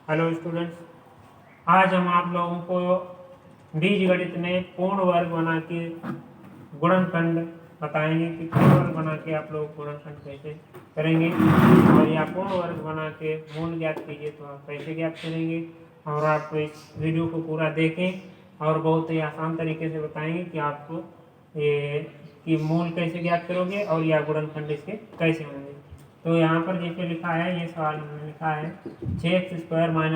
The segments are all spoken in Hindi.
हेलो स्टूडेंट्स, आज हम आप लोगों को बीजगणित में पूर्ण वर्ग बना के गुणनखंड बताएंगे कि पूर्ण वर्ग बना के आप लोग गुणनखंड कैसे करेंगे, और या पूर्ण वर्ग बना के मूल ज्ञात कीजिए तो आप कैसे ज्ञात करेंगे। और आप इस वीडियो को पूरा देखें और बहुत ही आसान तरीके से बताएंगे कि आपको ये कि मूल कैसे ज्ञात करोगे और या गुणनखंड इसके कैसे होंगे। तो यहाँ पर जैसे लिखा है, ये सवाल हमने लिखा है 6x²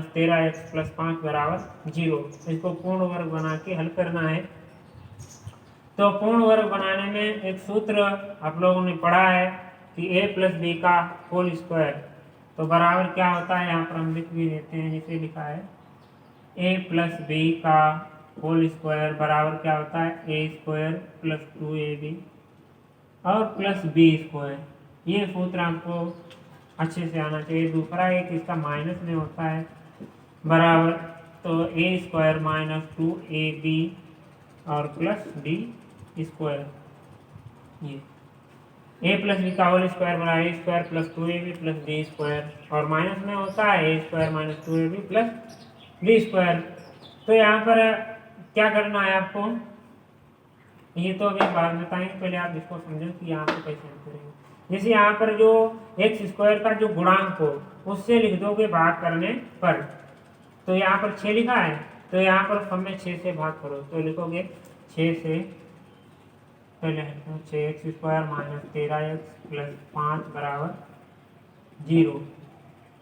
- 13x + 5 = 0। इसको पूर्ण वर्ग बना के हल करना है। तो पूर्ण वर्ग बनाने में एक सूत्र आप लोगों ने पढ़ा है कि a + b का होल स्क्वायर, तो बराबर क्या होता है, यहाँ पर हम लिख भी देते हैं। जैसे लिखा है a + b का होल स्क्वायर बराबर क्या होता है, a² + 2ab और प्लस b²। ये सूत्र आपको अच्छे से आना चाहिए। दूसरा एक इसका माइनस में होता है बराबर, तो a² - 2ab और प्लस b²। ये a + b का होल स्क्वायर बराबर a² + 2ab + b² और माइनस में होता है a² - 2ab + b²। तो यहाँ पर क्या करना है आपको, ये तो अभी बाद में बताएंगे, पहले आप इसको समझें कि यहाँ पे कैसे हम करेंगे। जैसे यहाँ पर जो x² का जो गुणांक हो उससे लिख दोगे भाग करने पर, तो यहाँ पर 6 लिखा है, तो यहाँ पर सब में 6 से भाग करो, तो लिखोगे 6 से, पहले 6x² - 13x + 5 = 0।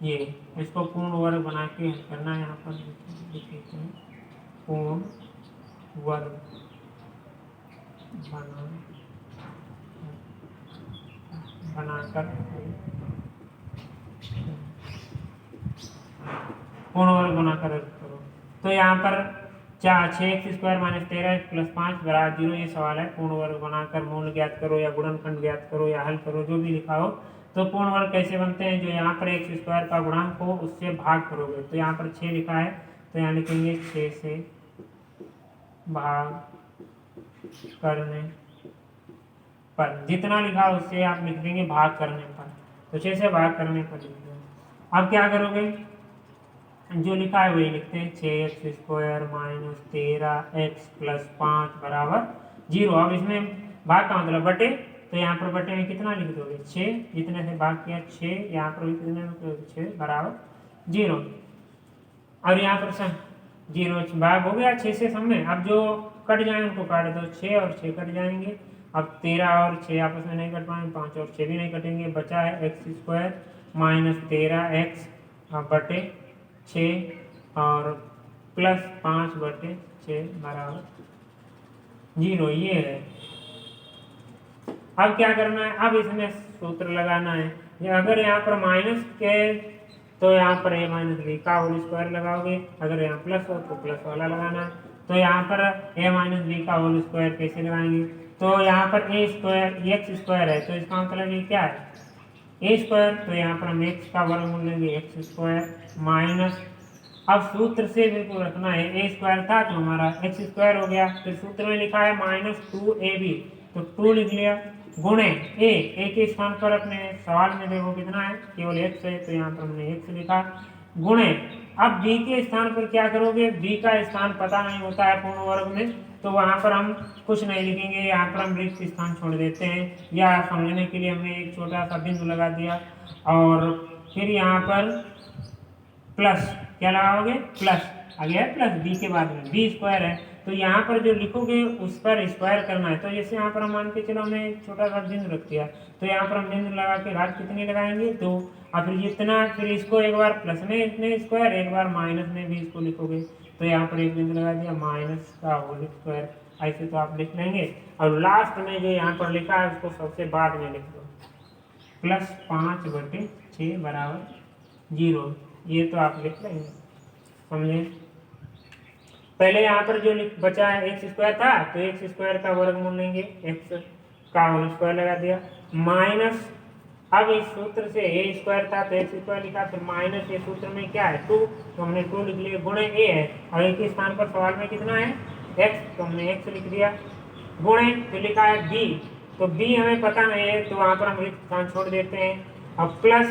ये इसको पूर्ण वर्ग बना के करना है। यहाँ पर लिख देते हैं पूर्ण वर्ग बनाकर पूर्ण वर्ग बनाकर करो। तो यहाँ पर 6x² - 13x + 5 = 0 ये सवाल है। पूर्ण वर्ग बनाकर मूल ज्ञात करो या गुणनखंड ज्ञात करो या हल करो, जो भी लिखा हो। तो पूर्ण वर्ग कैसे बनते हैं, जो यहाँ पर x² का गुणांक हो उससे भाग करोगे। तो यहाँ पर 6 लिखा है, तो यहाँ लिखेंगे 6 से भाग करने पर, जितना लिखा उससे आप लिख देंगे भाग करने पर, तो 6 से भाग करने पर लिख देंगे। अब क्या करोगे, जो लिखा है वही लिखते हैं, 6x² - 13x + 5 = 0। अब इसमें भाग का मतलब बटे, तो यहाँ पर बटे में कितना लिख दोगे, 6, जितने से भाग किया 6, यहाँ पर भी कितने में 6 = 0। और यहाँ पर 0 भाग हो गया 6 से सब में। अब जो कट जाए उनको काट दो, 6 और 6 कट जाएंगे। अब 13 और 6 आपस में नहीं कट पाएंगे, 5 और 6 भी नहीं कटेंगे। बचा है x² - 13x बटे 6 और प्लस 5 बटे 6 = 0। ये है। अब क्या करना है, अब इसमें सूत्र लगाना है। अगर यहाँ पर माइनस के, तो यहाँ पर a - b का होल स्क्वायर लगाओगे। अगर यहाँ प्लस हो तो प्लस वाला लगाना। तो यहाँ पर a - b का होल स्क्वायर कैसे लगाएंगे, तो यहाँ पर x² है, तो इसका मतलब ये क्या है, a²। तो यहाँ पर हम x का वर्गमूल लेंगे, x² माइनस, अब सूत्र से बिल्कुल रखना है, a² था तो हमारा x² हो गया। फिर सूत्र में लिखा है -2ab, तो 2 लिख लिया, गुणे a के स्थान पर अपने सवाल में देखो कितना है, केवल x है, तो यहाँ पर हमने x लिखा, गुणे अब b के स्थान पर क्या करोगे, b का स्थान पता नहीं होता है पूर्ण वर्ग में, तो वहां पर हम कुछ नहीं लिखेंगे, यहाँ पर हम रिक्त स्थान छोड़ देते हैं, या समझने के लिए हमने एक छोटा सा बिंदु लगा दिया। और फिर यहाँ पर प्लस क्या लगाओगे, प्लस आ गया प्लस b के बाद में b² है, तो यहाँ पर जो लिखोगे उस पर स्क्वायर करना है। तो जैसे यहाँ पर हम मान के चलो हमने एक छोटा सा बिंदु रख दिया, तो यहाँ पर हम बिंदु लगा के घात कितनी लगाएंगे, 2। और फिर जितना, फिर इसको एक बार प्लस में इतने स्क्वायर, एक बार माइनस में भी इसको लिखोगे, तो यहाँ पर एक बिंदु लगा दिया माइनस का होल स्क्वायर, ऐसे तो आप लिख लेंगे। और लास्ट में जो यहाँ पर लिखा है उसको सबसे बाद में लिख दो, +5 बटे 6 = 0। ये तो आप लिख लेंगे, समझे। पहले यहाँ पर जो बचा है x² था, तो x² का वर्गमूल लेंगे, x का होल स्क्वायर लगा दिया, माइनस, अब इस सूत्र से a² था तो x² लिखा, फिर माइनस ये सूत्र में क्या है 2, तो हमने 2 लिख लिया, गुणे a है, और a के स्थान पर सवाल में कितना है x, तो हमने x लिख दिया, गुणे फिर लिखा है b, तो b हमें पता नहीं है, तो वहां पर हम रिक्त स्थान छोड़ देते हैं। अब प्लस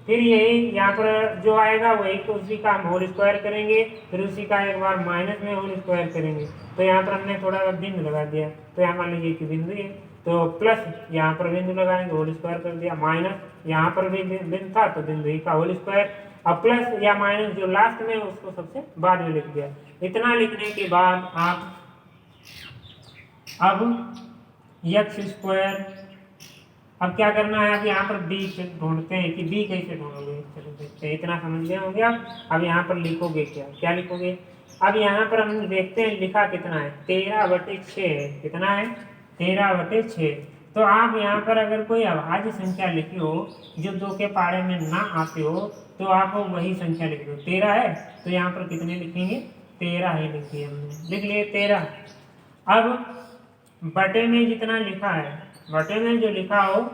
फिर यही यहाँ पर जो आएगा वही तो उसी का हम होल स्क्वायर करेंगे, फिर उसी का एक बार माइनस में होल स्क्वायर करेंगे। तो यहाँ पर हमने थोड़ा बिंदु लगा दिया, तो यहाँ मान लीजिए कि बिंदु है, तो प्लस यहाँ पर बिंदु लगाएंगे, होल स्क्वायर कर दिया, माइनस यहाँ पर भी बिंदु था तो बिंदु ही का होल स्क्वायर, अब प्लस या माइनस जो लास्ट में उसको सबसे बाद में लिख दिया। इतना लिखने के बाद आप अब एक्स स्क्वायर, अब क्या करना है, अब यहाँ पर बी ढूंढते हैं कि बी कैसे ढूंढोगे। चलो देखते हैं, इतना समझ गए होंगे आप। अब यहाँ पर लिखोगे क्या, क्या लिखोगे, अब यहाँ पर हम देखते हैं लिखा कितना है, 13/6 है। कितना है, 13/6। तो आप यहाँ पर अगर कोई अभाज्य संख्या लिखी हो जो 2 के पारे में ना आती हो तो आप वही संख्या लिख दो। 13 है तो यहाँ पर कितने लिखेंगे, 13 ही लिख दिए हमने, लिख लिए 13। अब बटे में जितना लिखा है, बटे में जो लिखा हो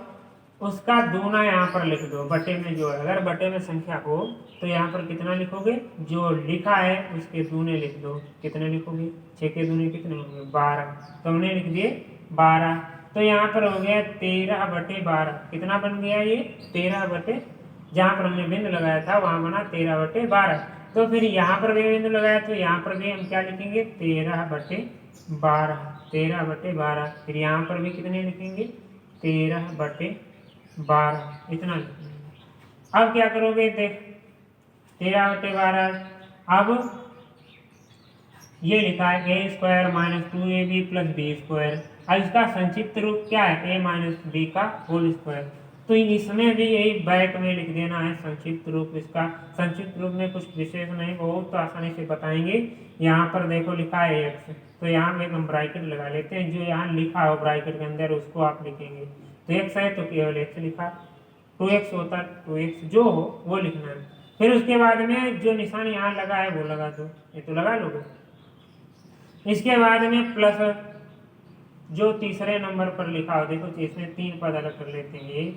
उसका दूना यहाँ पर लिख दो। बटे में जो है, अगर बटे में संख्या हो तो यहाँ पर कितना लिखोगे, जो लिखा है उसके दूने लिख दो। कितने लिखोगे, 6 के दूने कितने होंगे, 12। तो हमने लिख दिए 12। तो यहाँ पर हो गया 13/12। कितना बन गया ये, 13 जहाँ पर हमने बिंदु लगाया था वहाँ बना 13/12। तो फिर यहाँ पर भी बिंदु लगाया तो यहाँ पर भी हम क्या लिखेंगे, 13/12। 13/12। फिर यहाँ पर भी कितने लिखेंगे, 13/12। इतना लिखेंगे। अब क्या करोगे, देख 13/12। अब ये लिखा है a² - 2ab + b²। अब इसका संक्षिप्त रूप क्या है, a - b का होल स्क्वायर। तो इसमें भी यही बैक में लिख देना है संक्षिप्त रूप इसका। संक्षिप्त रूप में कुछ विशेष नहीं, बहुत तो आसानी से बताएंगे। यहाँ पर देखो लिखा है x, तो यहाँ में हम ब्रैकेट लगा लेते हैं, जो यहाँ लिखा हो ब्रैकेट के अंदर उसको आप लिखेंगे। तो x है तो केवल x लिखा, 2x होता 2x जो हो वो लिखना है। फिर उसके बाद में जो निशान यहाँ लगा है वो लगा दो, ये तो लगा लोगे। इसके बाद में प्लस जो तीसरे नंबर पर लिखा हो, देखो इसमें 3 पद अलग कर लेते हैं, ये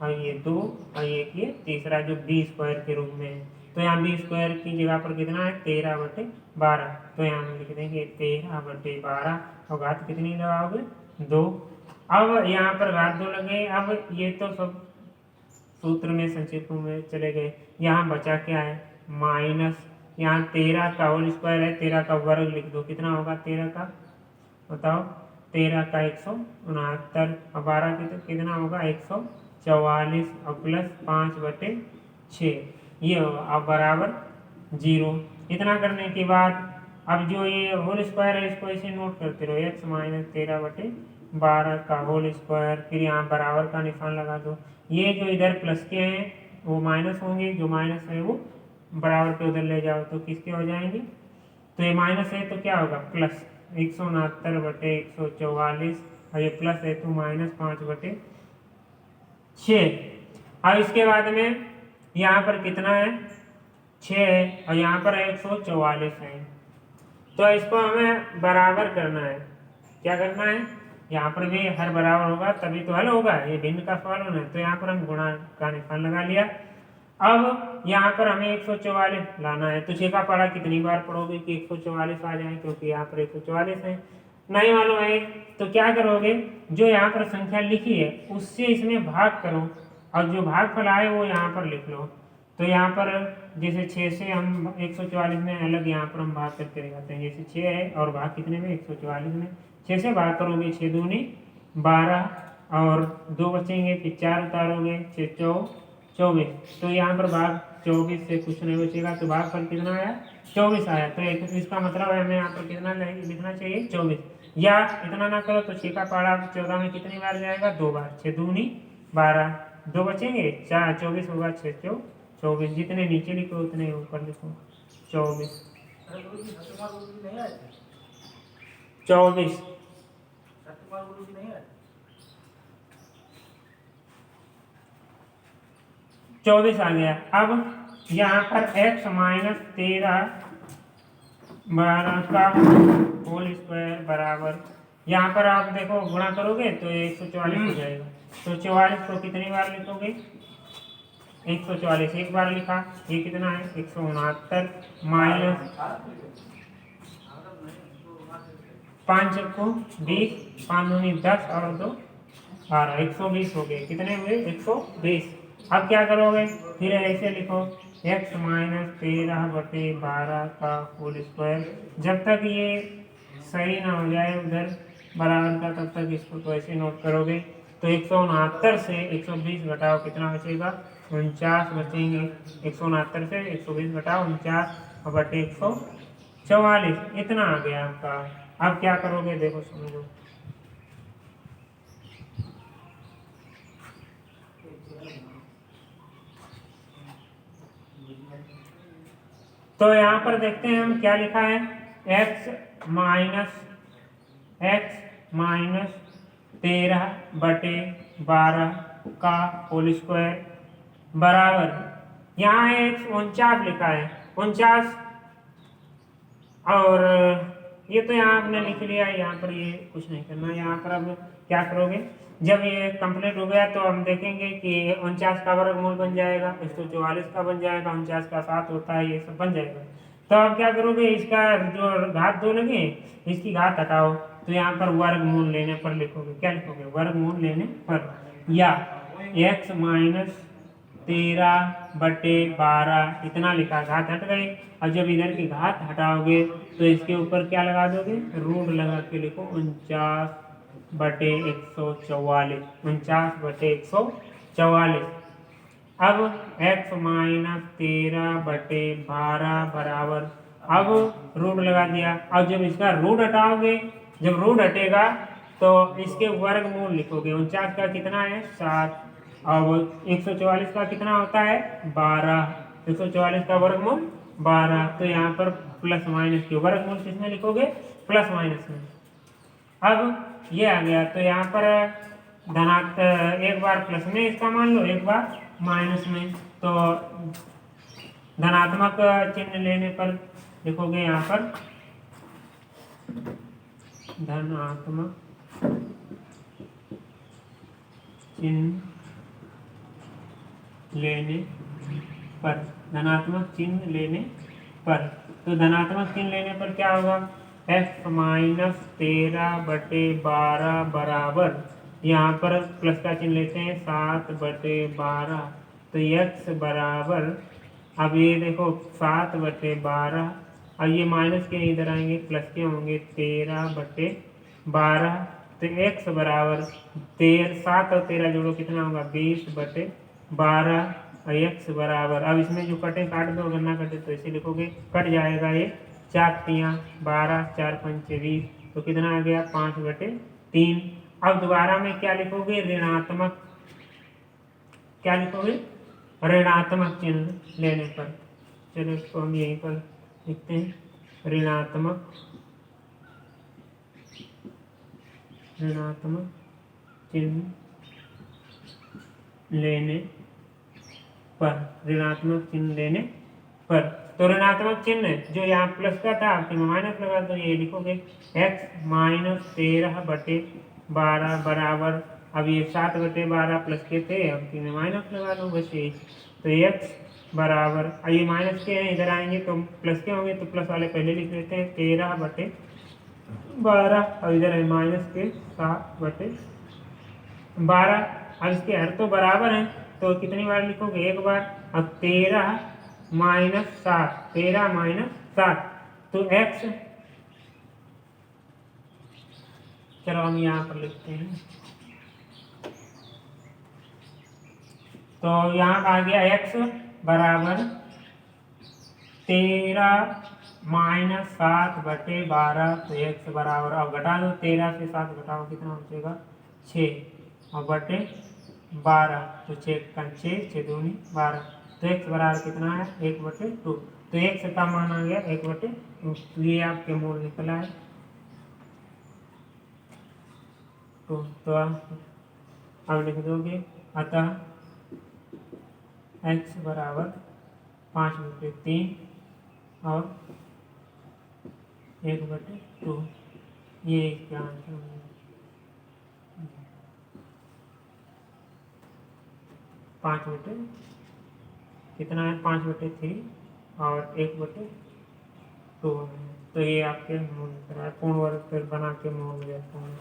और ये 2 और ये तीसरा जो b² के रूप में है। तो यहाँ b² की जगह पर कितना है, 13/12। तो यहाँ हम लिख देंगे 13/12 और घात कितनी लगाओगे, 2। अब यहाँ पर घात 2 लगे। अब ये तो सब सूत्र में संक्षिप्त में चले गए। यहाँ बचा क्या है, माइनस, यहाँ 13 का होल स्क्वायर है, 13 का वर्ग लिख दो। कितना होगा 13 का, बताओ, 13 का 169 और 12 की तो कितना होगा 144 और प्लस 5/6 ये होगा, अब बराबर 0। इतना करने के बाद अब जो ये होल स्क्वायर है इसको ऐसे नोट करते रहो, x - 13/12 का होल स्क्वायर, फिर यहाँ बराबर का निशान लगा दो। ये जो इधर प्लस के हैं वो माइनस होंगे, जो माइनस है वो बराबर पे उधर ले जाओ तो किसके हो जाएंगे। तो ये माइनस है तो क्या होगा, प्लस 169/144 और ये प्लस है तो -5/6। अब इसके बाद में यहाँ पर कितना है, 6 है और यहाँ पर 144 है। तो इसको हमें बराबर करना है। क्या करना है, यहाँ पर भी हर बराबर होगा तभी तो हल होगा, ये भिन्न का फल होना है। तो यहाँ पर हम गुणा का निशान लगा लिया। अब यहाँ पर हमें 144 लाना है, तो 6 का पढ़ा कितनी बार पढ़ोगे कि 144 आ जाए, क्योंकि यहाँ पर 144 है। नहीं मालूम है तो क्या करोगे, जो यहाँ पर संख्या लिखी है उससे इसमें भाग करो और जो भागफल आए वो यहाँ पर लिख लो। तो यहाँ पर जैसे 6 से हम 144 में अलग यहाँ पर हम भाग करके दिखाते हैं। जैसे 6 है और भाग कितने में, 144 में। 6 से भाग करोगे 6 दूनी 12 और 2 बचेंगे, फिर 4 उतारोगे, 6 24। तो यहाँ पर भाग 24 से कुछ नहीं बचेगा, तो भागफल कितना आया, 24 आया। तो इसका मतलब है हमें यहाँ पर कितना लिखना चाहिए, 24। या इतना ना करो तो 6 का पहाड़ा 14 में कितनी बार जाएगा, 2 बार। 6 दूनी 12, 2 बचेंगे, 4 24 होगा, 6 24। जितने नीचे लिखो उतने ऊपर लिखो, 24 24 आ गया। अब यहाँ पर x - 13/12 का होल स्क्वायर बराबर, यहाँ पर आप देखो गुणा करोगे तो 144 हो जाएगा। तो 44 को कितनी बार लिखोगे, 144 एक बार लिखा। ये कितना है, 169 माइनस 5 को 20, 5 दूनी 10 और 2 12, 120 हो गए। कितने हुए, 120। अब क्या करोगे, फिर ऐसे लिखो x माइनस 13/12 का होल स्क्वायर। जब तक ये सही ना हो जाए उधर बराबर का, तब तक इसको तो ऐसे नोट करोगे। तो 169 से 120 घटाओ कितना बचेगा, 49 बचेंगे। 169 से 120 घटाओ 49/144, इतना आ गया आपका। अब क्या करोगे देखो समझो। तो यहाँ पर देखते हैं हम क्या लिखा है, x माइनस 13/12 का होल स्क्वायर बराबर, यहाँ है 49 लिखा है 49, और ये तो यहाँ आपने लिख लिया है, यहाँ पर ये कुछ नहीं करना। यहाँ पर अब क्या करोगे, जब ये कंप्लीट हो गया तो हम देखेंगे कि 49 का वर्गमूल बन जाएगा, 144 का बन जाएगा, 49 का 7 होता है, ये सब बन जाएगा। तो अब क्या करोगे, इसका जो घात 2 लगे इसकी घात हटाओ, तो यहाँ पर वर्गमूल लेने पर लिखोगे, क्या लिखोगे, वर्गमूल लेने पर, या x माइनस 13/12 इतना लिखा, घात हट गई। अब जब इधर की घात हटाओगे तो इसके ऊपर क्या लगा दोगे, रूट लगा के लिखो 49/144, 49/144। अब x माइनस 13/12 बराबर, अब रूट लगा दिया। अब जब इसका रूट हटाओगे, जब रूट हटेगा तो इसके वर्गमूल लिखोगे। 49 का कितना है 7, अब 144 का कितना होता है 12, 144 का वर्गमूल 12। तो यहाँ पर प्लस माइनस के वर्गमूल किसमें लिखोगे, प्लस माइनस में। अब ये आ गया, तो यहाँ पर एक बार प्लस में इसका मान लो, एक बार माइनस में। तो धनात्मक चिन्ह लेने पर लिखोगे यहाँ पर धनात्मक चिन्ह लेने पर, धनात्मक चिन्ह लेने पर। तो धनात्मक चिन्ह लेने पर क्या होगा, x माइनस 13/12 बराबर, यहाँ पर प्लस का चिन्ह लेते हैं 7/12, तो x बराबर, अब ये देखो 7/12, अब ये माइनस के इधर आएंगे प्लस के होंगे 13/12, तो x बराबर 7 और 13 जोड़ो कितना होगा 20/12, और x बराबर, अब इसमें जो कटे काट दो, अगर ना कटे तो ऐसे लिखोगे, कट जाएगा ये 4×3=12, 4×5=20, तो कितना आ गया 5/3। अब दोबारा में क्या लिखोगे, ऋणात्मक, क्या लिखोगे, ऋणात्मक चिन्ह लेने पर। चलो इसको हम यहीं पर लिखते हैं, ऋणात्मक चिन्ह लेने पर, ऋणात्मक चिन्ह लेने पर। तो ऋणात्मक चिन्ह जो यहाँ प्लस का था उसमें माइनस लगा दो, ये लिखोगे x माइनस 13/12 बराबर, अब ये 7/12 प्लस के थे, अब इसमें माइनस लगा दो बस यही। तो x बराबर, ये माइनस के हैं, इधर आएंगे तो प्लस के होंगे, तो प्लस वाले पहले लिख लेते हैं 13/12, और इधर है माइनस के 7/12। अब इसके हर तो बराबर हैं, तो कितनी बार लिखोगे, एक बार। अब 13 माइनस 7, 13 माइनस 7, तो x, चलो हम यहाँ पर लिखते हैं, तो यहाँ आ गया x बराबर 13 माइनस 7/12, तो x बराबर, अब घटा दो 13 से 7 घटाओ कितना बचेगा 6, और बटे 12, तो 6×6=12, तो x बराबर कितना है 1/2। तो x का मान आ गया 1/2, ये आपके मूल निकला है। तो अब लिख दोगे, अतः x बराबर 5/3 और 1/2, ये इसका आंसर है। कितना है 5/3 और 1/2, तो ये आपके मूल निकला है। पूर्ण वर्ग फिर बना के मूल जाता है।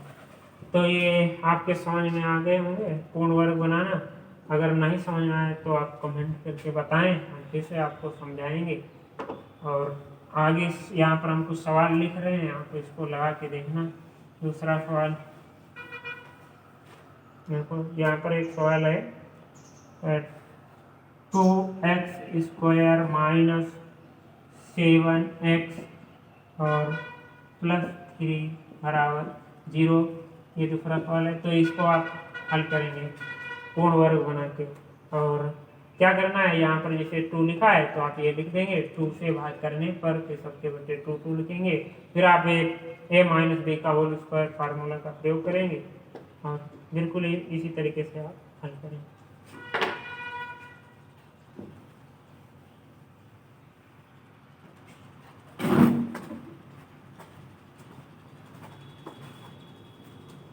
तो ये आपके समझ में आ गए होंगे पूर्ण वर्ग बनाना। अगर नहीं समझ में आए तो आप कमेंट करके बताएं, हम फिर से आपको समझाएंगे। और आगे यहाँ पर हम कुछ सवाल लिख रहे हैं, आप इसको लगा के देखना। दूसरा सवाल देखो, यहाँ पर एक सवाल है 2x² माइनस 7x और +3 बराबर 0, ये दूसरा सवाल है। तो इसको आप हल करेंगे पूर्ण वर्ग बना के। और क्या करना है, यहाँ पर जैसे 2 लिखा है तो आप ये लिख देंगे, 2 से भाग करने पर फिर सबके बच्चे 2 लिखेंगे। फिर आप एक a-b का होल स्क्वायर फार्मूला का प्रयोग करेंगे और बिल्कुल इसी तरीके से आप हल करेंगे।